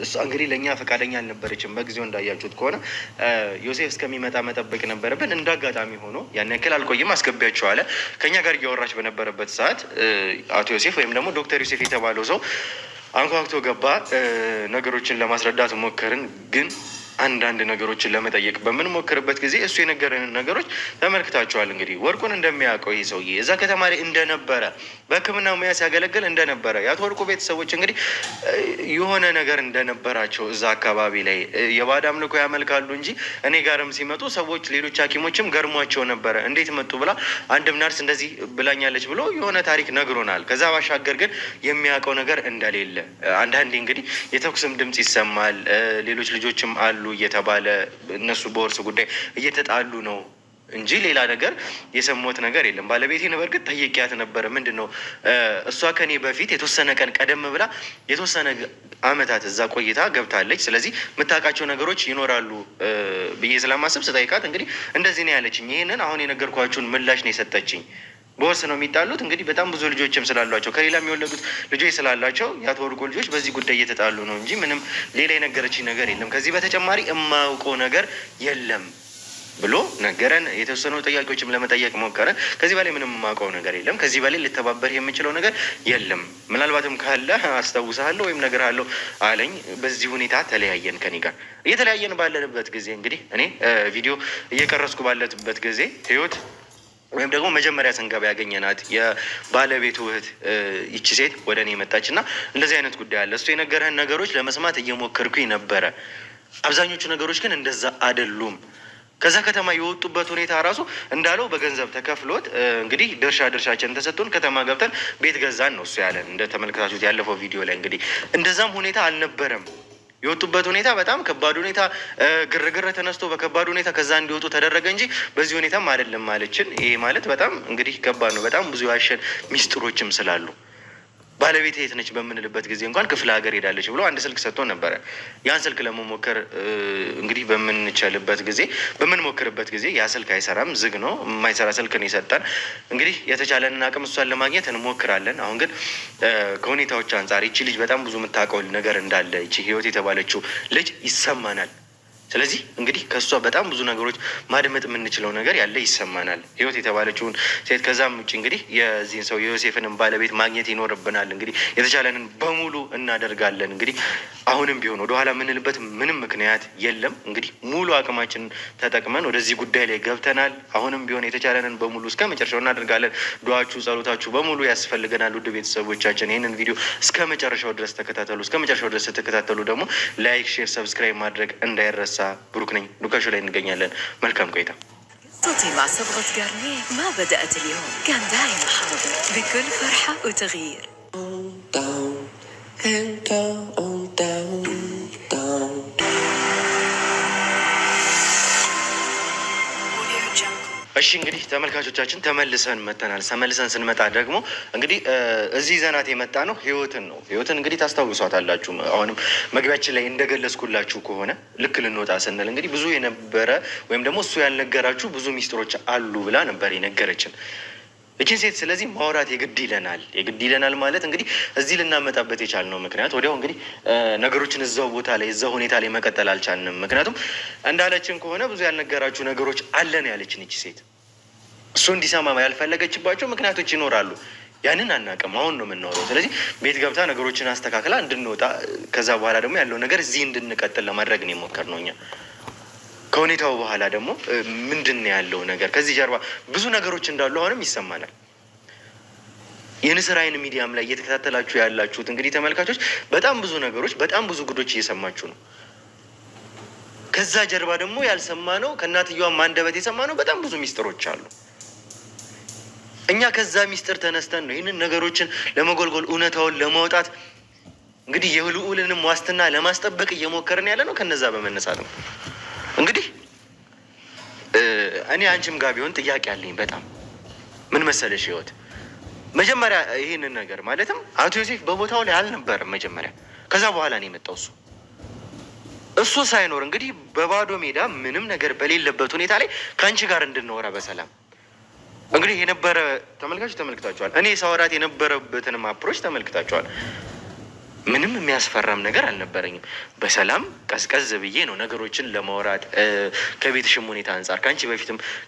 እሷ እንግዲህ ለእኛ ፈቃደኛ አልነበረችም። በጊዜው እንዳያችሁት ከሆነ ዮሴፍ እስከሚመጣ መጠበቅ ነበረብን። እንደ አጋጣሚ ሆኖ ያን ያክል አልቆይም፣ አስገቢያቸው አለ። ከእኛ ጋር እያወራች በነበረበት ሰዓት አቶ ዮሴፍ ወይም ደግሞ ዶክተር ዮሴፍ የተባለው ሰው አንኳኩቶ ገባ። ነገሮችን ለማስረዳት ሞከርን ግን አንዳንድ ነገሮችን ለመጠየቅ በምንሞክርበት ጊዜ እሱ የነገረንን ነገሮች ተመልክታችኋል። እንግዲህ ወርቁን እንደሚያውቀው ይህ ሰውዬ እዛ ከተማ ላይ እንደነበረ በሕክምና ሙያ ሲያገለግል እንደነበረ የአቶ ወርቁ ቤተሰቦች እንግዲህ የሆነ ነገር እንደነበራቸው እዛ አካባቢ ላይ የባዕድ አምልኮ ያመልካሉ እንጂ እኔ ጋርም ሲመጡ ሰዎች ሌሎች ሐኪሞችም ገርሟቸው ነበረ። እንዴት መጡ ብላ አንድም ነርስ እንደዚህ ብላኛለች ብሎ የሆነ ታሪክ ነግሮናል። ከዛ ባሻገር ግን የሚያውቀው ነገር እንደሌለ አንዳንዴ እንግዲህ የተኩስም ድምፅ ይሰማል። ሌሎች ልጆችም አሉ እየተባለ እነሱ በወርስ ጉዳይ እየተጣሉ ነው እንጂ ሌላ ነገር የሰማሁት ነገር የለም። ባለቤቴን በእርግጥ ጠይቄያት ነበረ። ምንድን ነው እሷ ከኔ በፊት የተወሰነ ቀን ቀደም ብላ የተወሰነ አመታት እዛ ቆይታ ገብታለች። ስለዚህ የምታውቃቸው ነገሮች ይኖራሉ ብዬ ስለማስብ ስጠይቃት እንግዲህ እንደዚህ ነው ያለችኝ። ይህንን አሁን የነገርኳችሁን ምላሽ ነው የሰጠችኝ። በወርስ ነው የሚጣሉት። እንግዲህ በጣም ብዙ ልጆችም ስላሏቸው ከሌላ የሚወለዱት ልጆች ስላላቸው የአቶ ወርቁ ልጆች በዚህ ጉዳይ እየተጣሉ ነው እንጂ ምንም ሌላ የነገረችኝ ነገር የለም። ከዚህ በተጨማሪ የማያውቀው ነገር የለም ብሎ ነገረን። የተወሰኑ ጥያቄዎችም ለመጠየቅ ሞከረን። ከዚህ በላይ ምንም የማውቀው ነገር የለም፣ ከዚህ በላይ ልተባበር የምችለው ነገር የለም፣ ምናልባትም ካለ አስታውሳለሁ ወይም እነግርሃለሁ አለኝ። በዚህ ሁኔታ ተለያየን። ከኔ ጋር እየተለያየን ባለንበት ጊዜ እንግዲህ እኔ ቪዲዮ እየቀረስኩ ባለበት ጊዜ ህይወት ወይም ደግሞ መጀመሪያ ስንገባ ያገኘናት የባለቤቱ እህት ይቺ ሴት ወደ እኔ መጣች እና እንደዚህ አይነት ጉዳይ አለ፣ እሱ የነገረህን ነገሮች ለመስማት እየሞከርኩኝ ነበረ። አብዛኞቹ ነገሮች ግን እንደዛ አይደሉም። ከዛ ከተማ የወጡበት ሁኔታ ራሱ እንዳለው በገንዘብ ተከፍሎት እንግዲህ ድርሻችን ተሰጥቶን ከተማ ገብተን ቤት ገዛን ነው እሱ ያለን። እንደ ተመልክታችሁት ያለፈው ቪዲዮ ላይ እንግዲህ እንደዛም ሁኔታ አልነበረም። የወጡበት ሁኔታ በጣም ከባድ ሁኔታ፣ ግርግር ተነስቶ በከባድ ሁኔታ ከዛ እንዲወጡ ተደረገ እንጂ በዚህ ሁኔታም አይደለም ማለችን። ይሄ ማለት በጣም እንግዲህ ከባድ ነው። በጣም ብዙ ያሸን ሚስጥሮችም ስላሉ ባለቤት የት ነች በምንልበት ጊዜ እንኳን ክፍለ ሀገር ሄዳለች ብሎ አንድ ስልክ ሰጥቶ ነበረ። ያን ስልክ ለመሞከር እንግዲህ በምንሞክርበት ጊዜ ያ ስልክ አይሰራም፣ ዝግ ነው፣ የማይሰራ ስልክ ነው የሰጠን። እንግዲህ የተቻለንን አቅም እሷን ለማግኘት እንሞክራለን። አሁን ግን ከሁኔታዎች አንጻር ይቺ ልጅ በጣም ብዙ የምታውቀው ነገር እንዳለ ይቺ ህይወት የተባለችው ልጅ ይሰማናል። ስለዚህ እንግዲህ ከእሷ በጣም ብዙ ነገሮች ማድመጥ የምንችለው ነገር ያለ ይሰማናል። ህይወት የተባለችውን ሴት ከዛም ውጭ እንግዲህ የዚህን ሰው የዮሴፍንም ባለቤት ማግኘት ይኖርብናል። እንግዲህ የተቻለንን በሙሉ እናደርጋለን። እንግዲህ አሁንም ቢሆን ወደኋላ የምንልበት ምንም ምክንያት የለም። እንግዲህ ሙሉ አቅማችንን ተጠቅመን ወደዚህ ጉዳይ ላይ ገብተናል። አሁንም ቢሆን የተቻለንን በሙሉ እስከ መጨረሻው እናደርጋለን። ዱዓችሁ፣ ጸሎታችሁ በሙሉ ያስፈልገናል። ውድ ቤተሰቦቻችን ይህንን ቪዲዮ እስከ መጨረሻው ድረስ ተከታተሉ። እስከ መጨረሻው ድረስ ስትከታተሉ ደግሞ ላይክ፣ ሼር፣ ሰብስክራይብ ማድረግ እንዳይረሳ። ብሩክ ነኝ። ዱካሾ ላይ እንገኛለን። መልካም ቆይታ። صوتي مع صبغة جارنيه ما بدأت اليوم، كان دايم حاضر بكل فرحة وتغيير. እሺ እንግዲህ ተመልካቾቻችን ተመልሰን መጥተናል። ተመልሰን ስንመጣ ደግሞ እንግዲህ እዚህ ዘናት የመጣ ነው ህይወትን ነው። ህይወትን እንግዲህ ታስታውሷታላችሁ። አሁንም መግቢያችን ላይ እንደገለጽኩላችሁ ከሆነ ልክ ልንወጣ ስንል እንግዲህ ብዙ የነበረ ወይም ደግሞ እሱ ያልነገራችሁ ብዙ ሚስጥሮች አሉ ብላ ነበር የነገረችን እችን ሴት። ስለዚህ ማውራት የግድ ይለናል ማለት እንግዲህ እዚህ ልናመጣበት የቻልነው ምክንያት ወዲያው እንግዲህ ነገሮችን እዛው ቦታ ላይ እዛው ሁኔታ ላይ መቀጠል አልቻልንም። ምክንያቱም እንዳለችን ከሆነ ብዙ ያልነገራችሁ ነገሮች አለን ያለችን እቺ ሴት። እሱ እንዲሰማ ያልፈለገችባቸው ምክንያቶች ይኖራሉ። ያንን አናውቅም። አሁን ነው የምናወራው። ስለዚህ ቤት ገብታ ነገሮችን አስተካክላ እንድንወጣ ከዛ በኋላ ደግሞ ያለው ነገር እዚህ እንድንቀጥል ለማድረግ ነው የሞከርነው እኛ። ከሁኔታው በኋላ ደግሞ ምንድን ነው ያለው ነገር ከዚህ ጀርባ ብዙ ነገሮች እንዳሉ አሁንም ይሰማናል። የንስር አይን ሚዲያም ላይ እየተከታተላችሁ ያላችሁት እንግዲህ ተመልካቾች በጣም ብዙ ነገሮች፣ በጣም ብዙ ጉዶች እየሰማችሁ ነው። ከዛ ጀርባ ደግሞ ያልሰማነው ከእናትየዋም አንደበት የሰማነው በጣም ብዙ ሚስጥሮች አሉ። እኛ ከዛ ሚስጥር ተነስተን ነው ይህንን ነገሮችን ለመጎልጎል እውነታውን ለማውጣት እንግዲህ የልዑልንም ዋስትና ለማስጠበቅ እየሞከርን ያለ ነው። ከነዛ በመነሳት ነው እንግዲህ እኔ አንቺም ጋር ቢሆን ጥያቄ አለኝ። በጣም ምን መሰለሽ ህይወት፣ መጀመሪያ ይህንን ነገር ማለትም አቶ ዮሴፍ በቦታው ላይ አልነበረም መጀመሪያ። ከዛ በኋላ ነው የመጣው እሱ ሳይኖር እንግዲህ በባዶ ሜዳ ምንም ነገር በሌለበት ሁኔታ ላይ ከአንቺ ጋር እንድንወራ በሰላም እንግዲህ የነበረ ተመልካቾች ተመልክታችኋል። እኔ ሳወራት የነበረበትንም አፕሮች ተመልክታችኋል። ምንም የሚያስፈራም ነገር አልነበረኝም። በሰላም ቀዝቀዝ ብዬ ነው ነገሮችን ለማውራት ከቤትሽም ሁኔታ አንጻር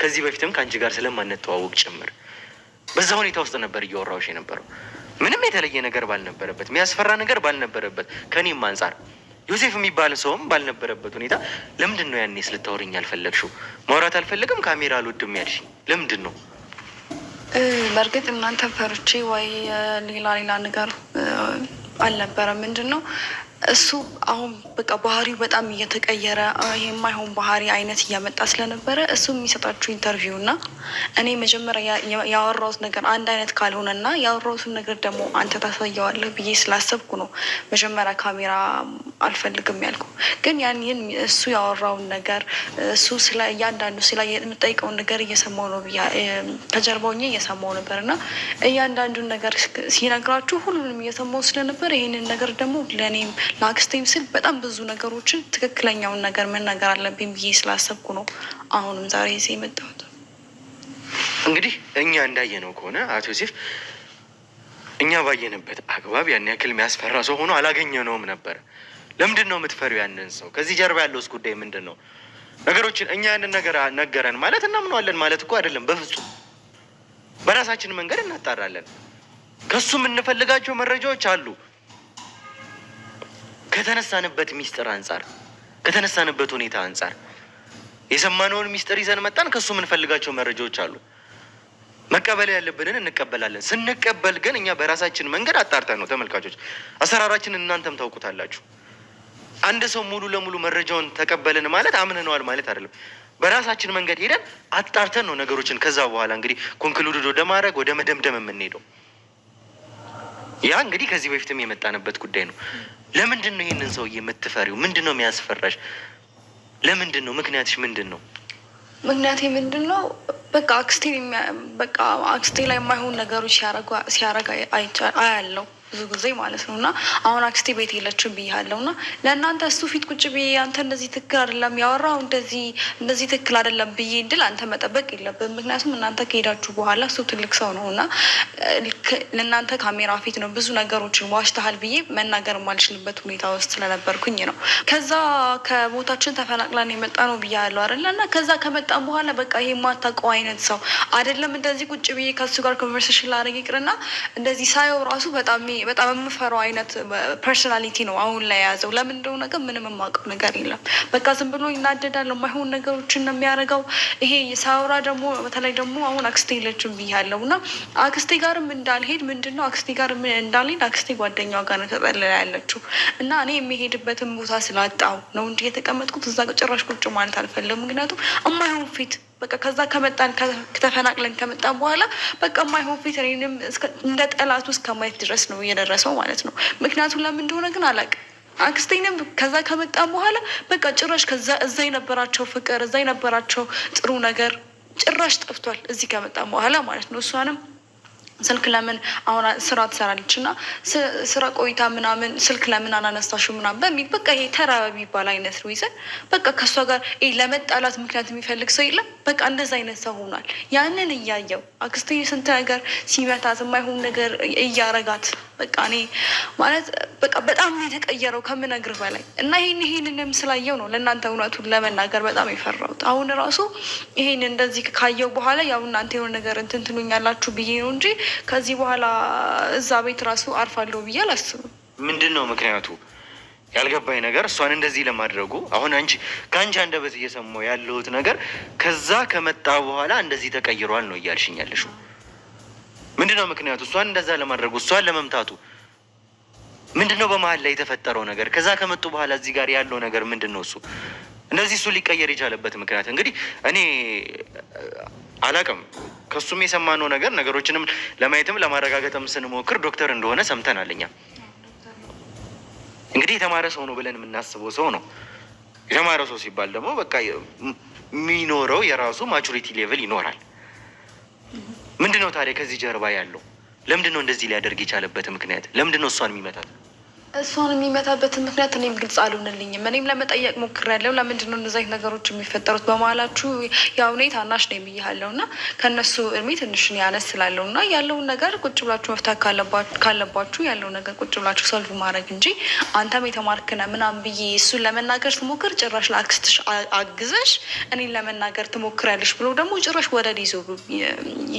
ከዚህ በፊትም ከአንቺ ጋር ስለማንተዋወቅ ጭምር በዛ ሁኔታ ውስጥ ነበር እያወራሁሽ የነበረው። ምንም የተለየ ነገር ባልነበረበት፣ የሚያስፈራ ነገር ባልነበረበት፣ ከኔም አንጻር ዮሴፍ የሚባል ሰውም ባልነበረበት ሁኔታ ለምንድን ነው ያኔ ልታወሪኝ አልፈለግሽው? ማውራት አልፈለግም ካሜራ አልወድም ያልሽኝ ለምንድን ነው? በእርግጥ እናንተ ፈርቼ ወይ ሌላ ነገር አልነበረም። ምንድን ነው እሱ አሁን በቃ ባህሪው በጣም እየተቀየረ የማይሆን ባህሪ አይነት እያመጣ ስለነበረ እሱ የሚሰጣችሁ ኢንተርቪው እና እኔ መጀመሪያ ያወራሁት ነገር አንድ አይነት ካልሆነና ያወራሁትን ነገር ደግሞ አንተ ታሳየዋለህ ብዬ ስላሰብኩ ነው መጀመሪያ ካሜራ አልፈልግም ያልኩ። ግን ያንን እሱ ያወራውን ነገር እሱ ስለ እያንዳንዱ ስለ የምጠይቀውን ነገር እየሰማው ነው ከጀርባው እየሰማው ነበር እና እያንዳንዱን ነገር ሲነግራችሁ ሁሉንም እየሰማው ስለነበር ይህንን ነገር ደግሞ ለእኔም ለአክስቴም ስል በጣም ብዙ ነገሮችን ትክክለኛውን ነገር መናገር አለብኝ ብዬ ስላሰብኩ ነው አሁንም ዛሬ ዜ የመጣሁት። እንግዲህ እኛ እንዳየነው ከሆነ አቶ ዮሴፍ እኛ ባየንበት አግባብ ያን ያክል የሚያስፈራ ሰው ሆኖ አላገኘነውም ነበር። ለምንድን ነው የምትፈሪው ያንን ሰው? ከዚህ ጀርባ ያለውስ ጉዳይ ምንድን ነው? ነገሮችን እኛ ያንን ነገር ነገረን ማለት እናምነዋለን ማለት እኮ አይደለም። በፍጹም በራሳችን መንገድ እናጣራለን። ከሱ የምንፈልጋቸው መረጃዎች አሉ። ከተነሳንበት ሚስጥር አንጻር ከተነሳንበት ሁኔታ አንጻር የሰማነውን ሚስጥር ይዘን መጣን። ከሱ የምንፈልጋቸው መረጃዎች አሉ። መቀበል ያለብንን እንቀበላለን። ስንቀበል ግን እኛ በራሳችን መንገድ አጣርተን ነው። ተመልካቾች አሰራራችንን እናንተም ታውቁታላችሁ። አንድ ሰው ሙሉ ለሙሉ መረጃውን ተቀበልን ማለት አምነነዋል ማለት አይደለም። በራሳችን መንገድ ሄደን አጣርተን ነው ነገሮችን ከዛ በኋላ እንግዲህ ኮንክሉድ ወደ ማድረግ ወደ መደምደም የምንሄደው። ያ እንግዲህ ከዚህ በፊትም የመጣንበት ጉዳይ ነው። ለምንድን ነው ይህንን ሰውዬ የምትፈሪው? ምንድን ነው የሚያስፈራሽ? ለምንድን ነው? ምክንያትሽ ምንድን ነው? ምክንያቴ ምንድን ነው? በቃ አክስቴ ላይ የማይሆን ነገሮች ሲያረጋ አያለው ብዙ ጊዜ ማለት ነው። እና አሁን አክስቴ ቤት የለችም ብያለሁ። እና ለእናንተ እሱ ፊት ቁጭ ብዬ አንተ እንደዚህ ትክክል አይደለም ያወራው እንደዚህ ትክክል አይደለም ብዬ እንድል አንተ መጠበቅ የለብን። ምክንያቱም እናንተ ከሄዳችሁ በኋላ እሱ ትልቅ ሰው ነው እና ለእናንተ ካሜራ ፊት ነው ብዙ ነገሮችን ዋሽተሃል ብዬ መናገር የማልችልበት ሁኔታ ውስጥ ስለነበርኩኝ ነው። ከዛ ከቦታችን ተፈናቅለን የመጣ ነው ብያለሁ አይደለ? እና ከዛ ከመጣን በኋላ በቃ ይሄ የማታውቀው አይነት ሰው አይደለም። እንደዚህ ቁጭ ብዬ ከሱ ጋር ኮንቨርሴሽን ላደርግ ይቅርና እንደዚህ ሳየው ራሱ በጣም የምፈራው አይነት ፐርሶናሊቲ ነው አሁን ላይ የያዘው። ለምን እንደሆነ ግን ምንም የማውቀው ነገር የለም። በቃ ዝም ብሎ ይናደዳል፣ የማይሆን ነገሮችን ነው የሚያደርገው። ይሄ ሳውራ ደግሞ በተለይ ደግሞ አሁን አክስቴ የለችም ብያለሁ እና አክስቴ ጋርም እንዳልሄድ አክስቴ ጓደኛዋ ጋር ነው ተጠልላ ያለችው እና እኔ የሚሄድበትን ቦታ ስላጣው ነው እንጂ የተቀመጥኩት እዛ ጭራሽ ቁጭ ማለት አልፈለም። ምክንያቱም የማይሆን ፊት በቃ ከዛ ከተፈናቅለን ከመጣን በኋላ በቃ የማይሆን ፊት እኔንም እንደ ጠላቱ እስከ ማየት ድረስ ነው እየደረሰው ማለት ነው። ምክንያቱም ለምን እንደሆነ ግን አላውቅም። አክስቴንም ከዛ ከመጣን በኋላ በቃ ጭራሽ እዛ የነበራቸው ፍቅር እዛ የነበራቸው ጥሩ ነገር ጭራሽ ጠፍቷል እዚህ ከመጣን በኋላ ማለት ነው። እሷንም ስልክ ለምን አሁን ስራ ትሰራለች እና ስራ ቆይታ ምናምን ስልክ ለምን አናነሳሹ ምናምን በሚል በቃ ይሄ ተራ የሚባል አይነት ነው ይዘን በቃ ከእሷ ጋር ለመጣላት ምክንያት የሚፈልግ ሰው የለም። በቃ እንደዛ አይነት ሰው ሆኗል። ያንን እያየው አክስቴ ስንት ነገር ሲመታት የማይሆን ነገር እያረጋት በቃ እኔ ማለት በቃ በጣም የተቀየረው ከምነግርህ በላይ እና ይሄንንም ስላየው ነው ለእናንተ እውነቱን ለመናገር በጣም የፈራሁት። አሁን ራሱ ይሄን እንደዚህ ካየው በኋላ ያው እናንተ የሆነ ነገር እንትን ትሉኛላችሁ ብዬ ነው እንጂ ከዚህ በኋላ እዛ ቤት ራሱ አርፋለሁ ብዬ አላስብም። ምንድን ነው ምክንያቱ? ያልገባኝ ነገር እሷን እንደዚህ ለማድረጉ አሁን ከአንቺ አንደበት እየሰማሁ ያለሁት ነገር ከዛ ከመጣ በኋላ እንደዚህ ተቀይሯል ነው እያልሽኝ ያለሽው? ምንድን ነው ምክንያቱ? እሷን እንደዛ ለማድረጉ እሷን ለመምታቱ ምንድን ነው በመሀል ላይ የተፈጠረው ነገር? ከዛ ከመጡ በኋላ እዚህ ጋር ያለው ነገር ምንድን ነው? እሱ ሊቀየር የቻለበት ምክንያት እንግዲህ እኔ አላውቅም። ከሱም የሰማነው ነገሮችንም ለማየትም ለማረጋገጥም ስንሞክር ዶክተር እንደሆነ ሰምተናል። እኛ እንግዲህ የተማረ ሰው ነው ብለን የምናስበው ሰው ነው። የተማረ ሰው ሲባል ደግሞ በቃ የሚኖረው የራሱ ማቹሪቲ ሌቭል ይኖራል። ምንድን ነው ታዲያ ከዚህ ጀርባ ያለው? ለምንድን ነው እንደዚህ ሊያደርግ የቻለበት ምክንያት? ለምንድን ነው እሷን የሚመታት? እሷን የሚመታበትን ምክንያት እኔም ግልጽ አልሆንልኝም። እኔም ለመጠየቅ ሞክሬያለሁ። ለምንድን ነው እንደዚህ አይነት ነገሮች የሚፈጠሩት? በመሀላችሁ ያው እኔ ታናሽ ነኝ ብያለሁ እና ከእነሱ እድሜ ትንሽ ያነስ ስላለሁ እና ያለውን ነገር ቁጭ ብላችሁ መፍታት ካለባችሁ ያለውን ነገር ቁጭ ብላችሁ ሰልፍ ማድረግ እንጂ አንተም የተማርክነ ምናምን ብዬ እሱን ለመናገር ትሞክር ጭራሽ ለአክስትሽ አግዘሽ እኔን ለመናገር ትሞክሪያለሽ ብሎ ደግሞ ጭራሽ ወደ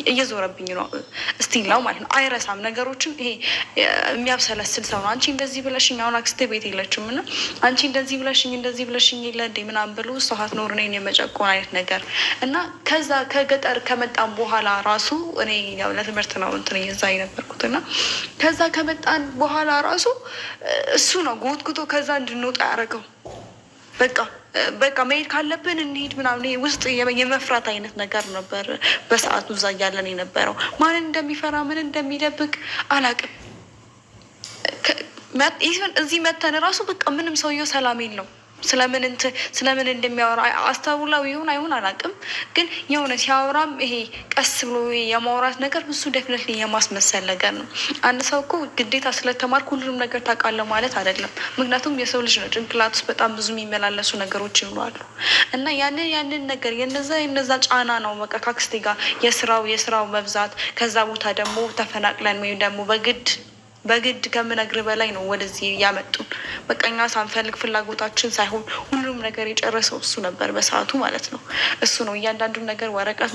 እየዞረብኝ ነው እስቲላው ማለት ነው። አይረሳም ነገሮችን። ይሄ የሚያብሰለስል ሰው ነው። አንቺ እንደዚህ ብለሽኝ አሁን አክስቴ ቤት የለችም እና አንቺ እንደዚህ ብለሽኝ የለ እንዴ ምናምን ብሎ ሰሀት ኖር እኔን የመጨቆን አይነት ነገር እና ከዛ ከገጠር ከመጣን በኋላ ራሱ እኔ ያው ለትምህርት ነው እንትን እዛ የነበርኩት እና ከዛ ከመጣን በኋላ ራሱ እሱ ነው ጎትጉቶ ከዛ እንድንወጣ ያደረገው። በቃ መሄድ ካለብን እንሂድ ምናምን ውስጥ የመፍራት አይነት ነገር ነበር በሰዓቱ እዛ እያለን የነበረው። ማንን እንደሚፈራ ምን እንደሚደብቅ አላውቅም። ኢቨን እዚህ መተን ራሱ በቃ ምንም ሰውየው ሰላም የለው። ስለምን እንደሚያወራ አስታውላው ይሁን አይሁን አላውቅም፣ ግን የሆነ ሲያወራም ይሄ ቀስ ብሎ የማውራት ነገር እሱ ደፍነት የማስመሰል ነገር ነው። አንድ ሰው እኮ ግዴታ ስለተማርክ ሁሉንም ነገር ታውቃለህ ማለት አይደለም። ምክንያቱም የሰው ልጅ ነው፣ ጭንቅላት ውስጥ በጣም ብዙ የሚመላለሱ ነገሮች ይኖራሉ እና ያንን ነገር የነዛ ጫና ነው በቃ ከአክስቴ ጋር የስራው መብዛት፣ ከዛ ቦታ ደግሞ ተፈናቅለን ወይም ደግሞ በግድ ከምነግር በላይ ነው ወደዚህ ያመጡን። በቃ እኛ ሳንፈልግ ፍላጎታችን ሳይሆን ሁሉም ነገር የጨረሰው እሱ ነበር በሰዓቱ ማለት ነው። እሱ ነው እያንዳንዱን ነገር ወረቀት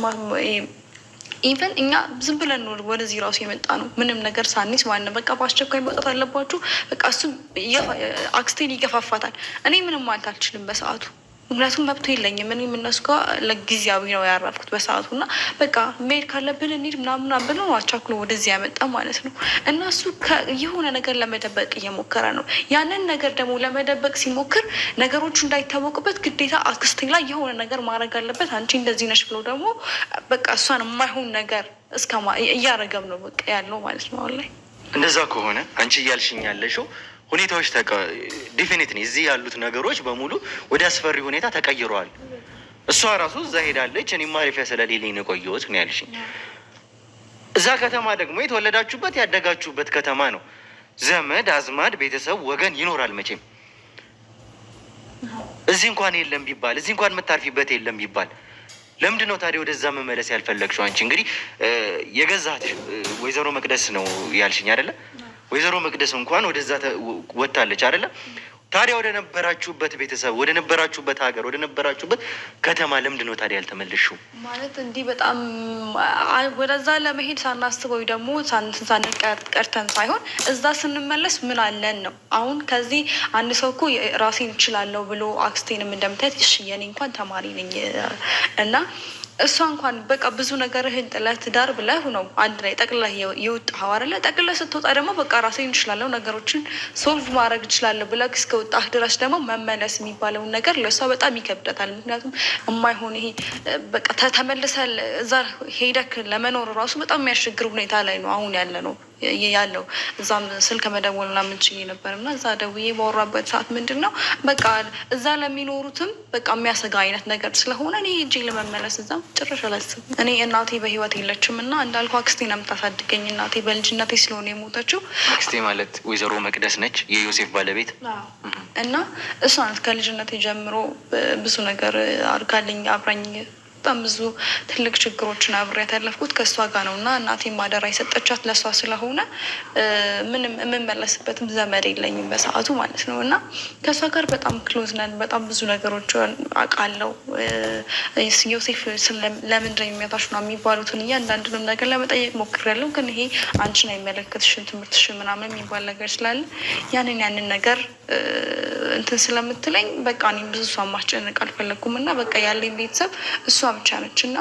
ኢቨን እኛ ዝም ብለን ነው ወደዚህ ራሱ የመጣ ነው ምንም ነገር ሳኒስ ማለት ነው። በቃ በአስቸኳይ መውጣት አለባችሁ በቃ እሱ አክስቴን ይገፋፋታል። እኔ ምንም ማለት አልችልም በሰዓቱ ምክንያቱም መብቶ የለኝም። እኔ እነሱ ጋር ለጊዜያዊ ነው ያረፍኩት በሰዓቱ እና በቃ መሄድ ካለብን እንሂድ ምናምን ብሎ አቻኩሎ ወደዚህ ያመጣ ማለት ነው። እና እሱ የሆነ ነገር ለመደበቅ እየሞከረ ነው። ያንን ነገር ደግሞ ለመደበቅ ሲሞክር ነገሮቹ እንዳይታወቅበት ግዴታ አክስቴ ላይ የሆነ ነገር ማድረግ አለበት። አንቺ እንደዚህ ነሽ ብሎ ደግሞ በቃ እሷን የማይሆን ነገር እያረገም ነው በቃ ያለው ማለት ነው። አሁን ላይ እንደዛ ከሆነ አንቺ እያልሽኝ ያለሽው ሁኔታዎች ዲፊኒትሊ እዚህ ያሉት ነገሮች በሙሉ ወደ አስፈሪ ሁኔታ ተቀይረዋል። እሷ ራሱ እዛ ሄዳለች፣ እኔም ማረፊያ ስለሌለኝ ነው የቆየሁት ነው ያልሽኝ። እዛ ከተማ ደግሞ የተወለዳችሁበት ያደጋችሁበት ከተማ ነው። ዘመድ አዝማድ፣ ቤተሰብ፣ ወገን ይኖራል መቼም። እዚህ እንኳን የለም ቢባል፣ እዚህ እንኳን የምታርፊበት የለም ቢባል ለምንድን ነው ታዲያ ወደዛ መመለስ ያልፈለግሽው? አንቺ እንግዲህ የገዛት ወይዘሮ መቅደስ ነው ያልሽኝ አይደለ? ወይዘሮ መቅደስ እንኳን ወደዛ ወጥታለች አይደለም? ታዲያ ወደ ነበራችሁበት ቤተሰብ፣ ወደ ነበራችሁበት ሀገር፣ ወደ ነበራችሁበት ከተማ ለምንድን ነው ታዲያ ያልተመለሽው? ማለት እንዲህ በጣም ወደዛ ለመሄድ ሳናስበው ደግሞ ሳንቀርተን ሳይሆን እዛ ስንመለስ ምን አለን ነው። አሁን ከዚህ አንድ ሰው እኮ ራሴን እችላለሁ ብሎ አክስቴንም እንደምታየት እሺ የኔ እንኳን ተማሪ ነኝ እና እሷ እንኳን በቃ ብዙ ነገርህን ጥለህ ትዳር ብለህ ነው አንድ ላይ ጠቅልለህ የወጣኸው አይደለ? ጠቅልለህ ስትወጣ ደግሞ በቃ ራሴን እችላለሁ ነገሮችን ሶልቭ ማድረግ እችላለሁ ብለህ እስከወጣህ ድረስ ደግሞ መመለስ የሚባለውን ነገር ለእሷ በጣም ይከብዳታል። ምክንያቱም የማይሆን ይሄ በቃ ተመልሰህ እዛ ሄደክ ለመኖር ራሱ በጣም የሚያስቸግር ሁኔታ ላይ ነው አሁን ያለው እዛም ስልክ መደወል ምናምን ችዬ ነበር እና እዛ ደውዬ ባወራበት ሰዓት ምንድን ነው በቃ እዛ ለሚኖሩትም በቃ የሚያሰጋ አይነት ነገር ስለሆነ እኔ ሄጄ ለመመለስ እዛም ጭራሽ አላስብም። እኔ እናቴ በህይወት የለችም እና እንዳልኩ አክስቴ ነው የምታሳድገኝ። እናቴ በልጅነቴ ስለሆነ የሞተችው። አክስቴ ማለት ወይዘሮ መቅደስ ነች የዮሴፍ ባለቤት እና እሷ ናት ከልጅነቴ ጀምሮ ብዙ ነገር አድርጋልኝ አብራኝ በጣም ብዙ ትልቅ ችግሮችን አብሬያት ያለፍኩት ከእሷ ጋር ነው እና እናቴ ማደራ የሰጠቻት ለእሷ ስለሆነ ምንም የምመለስበትም ዘመድ የለኝም በሰዓቱ ማለት ነው። እና ከእሷ ጋር በጣም ክሎዝ ነን። በጣም ብዙ ነገሮች አውቃለሁ። ዮሴፍ ለምንድን ነው የሚያታሽ ነው የሚባሉትን እያንዳንዱንም ነገር ለመጠየቅ ሞክሬያለሁ። ግን ይሄ አንቺን አይመለከትሽም ትምህርትሽን ምናምን የሚባል ነገር ስላለ ያንን ነገር እንትን ስለምትለኝ በቃ እኔም ብዙ እሷን ማስጨነቅ አልፈለግኩም እና በቃ ያለኝ ቤተሰብ እሷ ብቻ ነች እና